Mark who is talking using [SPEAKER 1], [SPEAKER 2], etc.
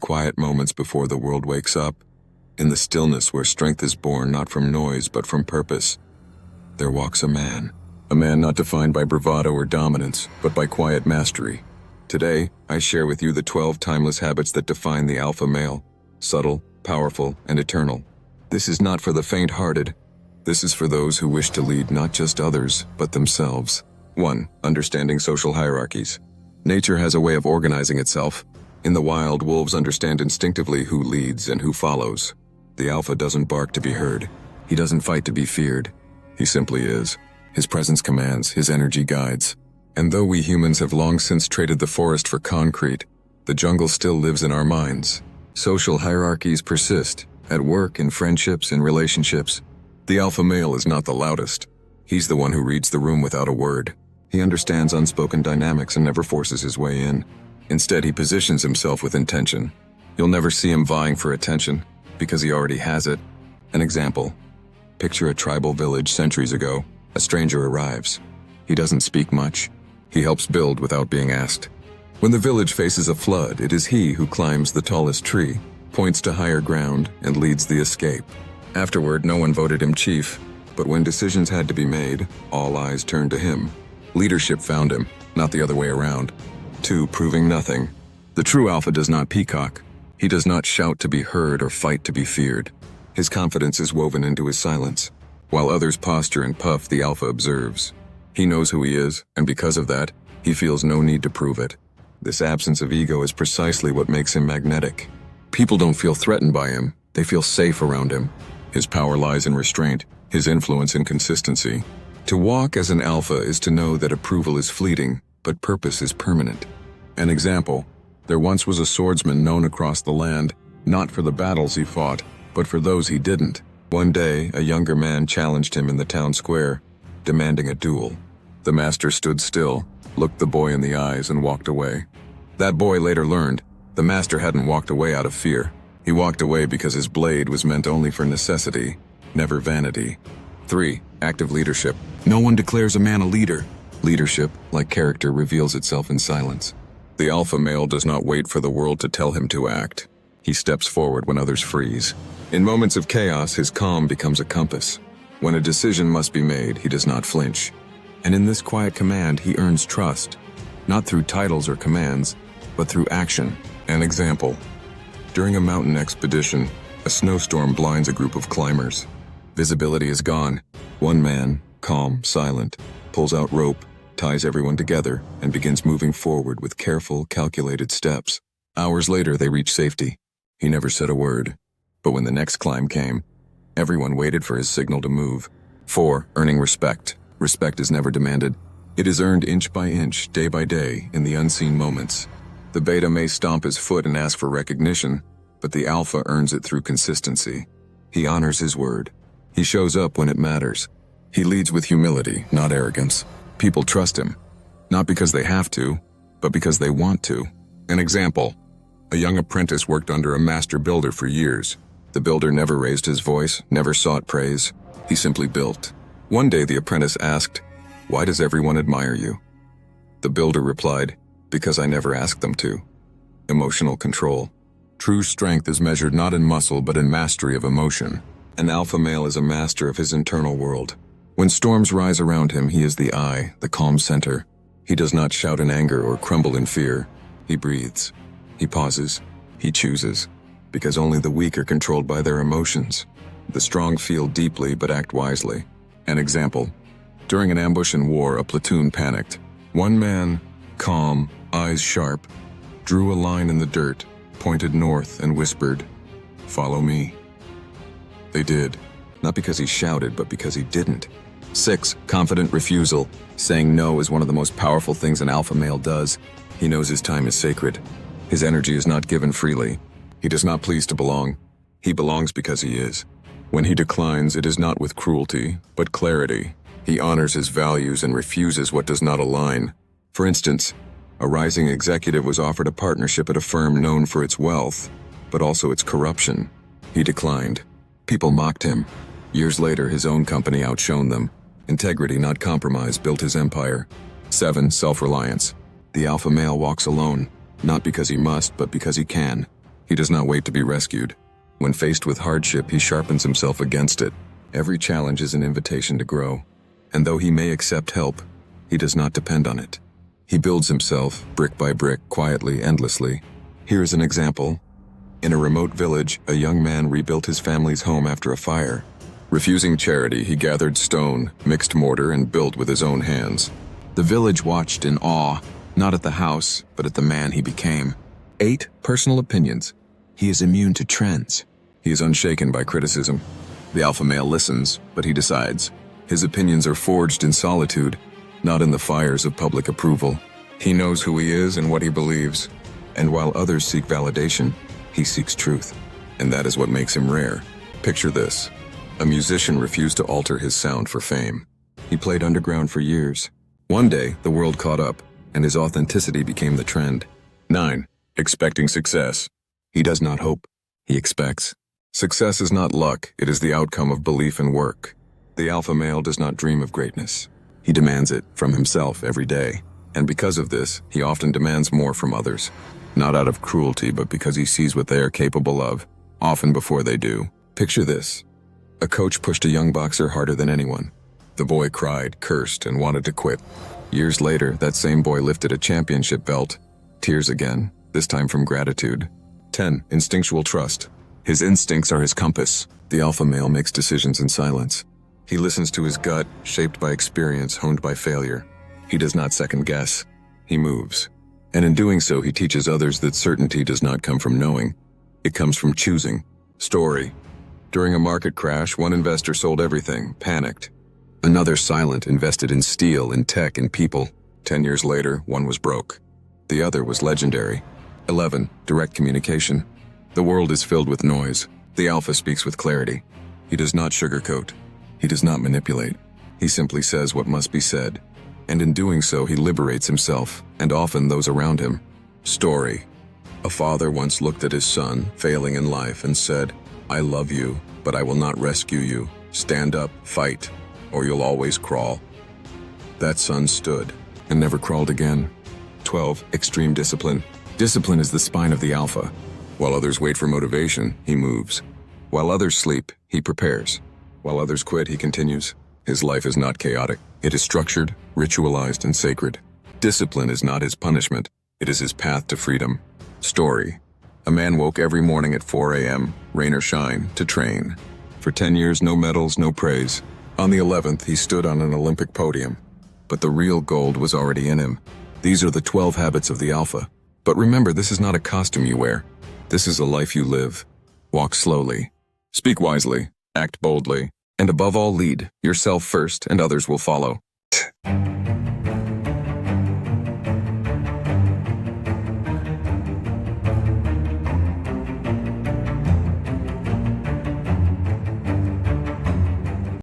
[SPEAKER 1] quiet moments before the world wakes up, in the stillness where strength is born not from noise but from purpose, there walks a man. A man not defined by bravado or dominance, but by quiet mastery. Today, I share with you the 12 timeless habits that define the alpha male, subtle, powerful, and eternal. This is not for the faint-hearted. This is for those who wish to lead not just others, but themselves. 1. Understanding social hierarchies. Nature has a way of organizing itself. In the wild, wolves understand instinctively who leads and who follows. The alpha doesn't bark to be heard. He doesn't fight to be feared. He simply is. His presence commands, his energy guides. And though we humans have long since traded the forest for concrete, the jungle still lives in our minds. Social hierarchies persist, at work, in friendships, in relationships. The alpha male is not the loudest. He's the one who reads the room without a word. He understands unspoken dynamics and never forces his way in. Instead, he positions himself with intention. You'll never see him vying for attention, because he already has it. An example. Picture a tribal village centuries ago. A stranger arrives. He doesn't speak much. He helps build without being asked. When the village faces a flood, it is he who climbs the tallest tree, points to higher ground, and leads the escape. Afterward, no one voted him chief, but when decisions had to be made, all eyes turned to him. Leadership found him, not the other way around. 2. Proving nothing. The true alpha does not peacock. He does not shout to be heard or fight to be feared. His confidence is woven into his silence. While others posture and puff, the alpha observes. He knows who he is, and because of that, he feels no need to prove it. This absence of ego is precisely what makes him magnetic. People don't feel threatened by him, they feel safe around him. His power lies in restraint, his influence in consistency. To walk as an alpha is to know that approval is fleeting, but purpose is permanent. An example, there once was a swordsman known across the land, not for the battles he fought, but for those he didn't. One day, a younger man challenged him in the town square, demanding a duel. The master stood still, looked the boy in the eyes, and walked away. That boy later learned, the master hadn't walked away out of fear. He walked away because his blade was meant only for necessity, never vanity. 3. Active leadership. No one declares a man a leader. Leadership, like character, reveals itself in silence. The alpha male does not wait for the world to tell him to act. He steps forward when others freeze. In moments of chaos, his calm becomes a compass. When a decision must be made, he does not flinch. And in this quiet command, he earns trust, not through titles or commands, but through action. An example. During a mountain expedition, a snowstorm blinds a group of climbers. Visibility is gone. One man, calm, silent, pulls out rope, ties everyone together, and begins moving forward with careful, calculated steps. Hours later, they reach safety. He never said a word. But when the next climb came, everyone waited for his signal to move. 4. Earning respect. Respect is never demanded. It is earned inch by inch, day by day, in the unseen moments. The beta may stomp his foot and ask for recognition, but the alpha earns it through consistency. He honors his word. He shows up when it matters. He leads with humility, not arrogance. People trust him, not because they have to, but because they want to. An example. A young apprentice worked under a master builder for years. The builder never raised his voice, never sought praise. He simply built. One day the apprentice asked, "Why does everyone admire you?" The builder replied, "Because I never asked them to." Emotional control. True strength is measured not in muscle but in mastery of emotion. An alpha male is a master of his internal world. When storms rise around him, he is the eye, the calm center. He does not shout in anger or crumble in fear. He breathes. He pauses. He chooses. Because only the weak are controlled by their emotions. The strong feel deeply but act wisely. An example. During an ambush in war, a platoon panicked. One man, calm, eyes sharp, drew a line in the dirt, pointed north, and whispered, "Follow me." They did, not because he shouted, but because he didn't. 6. Confident refusal. Saying no is one of the most powerful things an alpha male does. He knows his time is sacred. His energy is not given freely. He does not please to belong. He belongs because he is. When he declines, it is not with cruelty, but clarity. He honors his values and refuses what does not align. For instance, a rising executive was offered a partnership at a firm known for its wealth, but also its corruption. He declined. People mocked him. Years later, his own company outshone them. Integrity, not compromise, built his empire. 7. Self-reliance. The alpha male walks alone, not because he must, but because he can. He does not wait to be rescued. When faced with hardship, he sharpens himself against it. Every challenge is an invitation to grow. And though he may accept help, he does not depend on it. He builds himself, brick by brick, quietly, endlessly. Here is an example. In a remote village, a young man rebuilt his family's home after a fire. Refusing charity, he gathered stone, mixed mortar, and built with his own hands. The village watched in awe, not at the house, but at the man he became. 8 personal opinions. He is immune to trends. He is unshaken by criticism. The alpha male listens, but he decides. His opinions are forged in solitude, not in the fires of public approval. He knows who he is and what he believes. And while others seek validation, he seeks truth. And that is what makes him rare. Picture this. A musician refused to alter his sound for fame. He played underground for years. One day, the world caught up, and his authenticity became the trend. 9. Expecting success. He does not hope. He expects. Success is not luck, it is the outcome of belief and work. The alpha male does not dream of greatness. He demands it from himself every day. And because of this, he often demands more from others. Not out of cruelty, but because he sees what they are capable of, often before they do. Picture this. A coach pushed a young boxer harder than anyone. The boy cried, cursed, and wanted to quit. Years later, that same boy lifted a championship belt. Tears again, this time from gratitude. 10. Instinctual trust. His instincts are his compass. The alpha male makes decisions in silence. He listens to his gut, shaped by experience, honed by failure. He does not second guess. He moves. And in doing so, he teaches others that certainty does not come from knowing. It comes from choosing. Story. During a market crash, one investor sold everything, panicked. Another, silent, invested in steel, in tech, in people. 10 years later, one was broke. The other was legendary. 11. Direct communication. The world is filled with noise. The alpha speaks with clarity. He does not sugarcoat. He does not manipulate. He simply says what must be said. And in doing so, he liberates himself, and often those around him. Story. A father once looked at his son, failing in life, and said, "I love you, but I will not rescue you. Stand up, fight, or you'll always crawl." That son stood, and never crawled again. 12. Extreme discipline. Discipline is the spine of the alpha. While others wait for motivation, he moves. While others sleep, he prepares. While others quit, he continues. His life is not chaotic. It is structured, ritualized, and sacred. Discipline is not his punishment. It is his path to freedom. Story. A man woke every morning at 4 a.m., rain or shine, to train. For 10 years, no medals, no praise. On the 11th, he stood on an Olympic podium. But the real gold was already in him. These are the 12 habits of the alpha. But remember, this is not a costume you wear. This is a life you live. Walk slowly. Speak wisely. Act boldly. And above all, lead yourself first, and others will follow.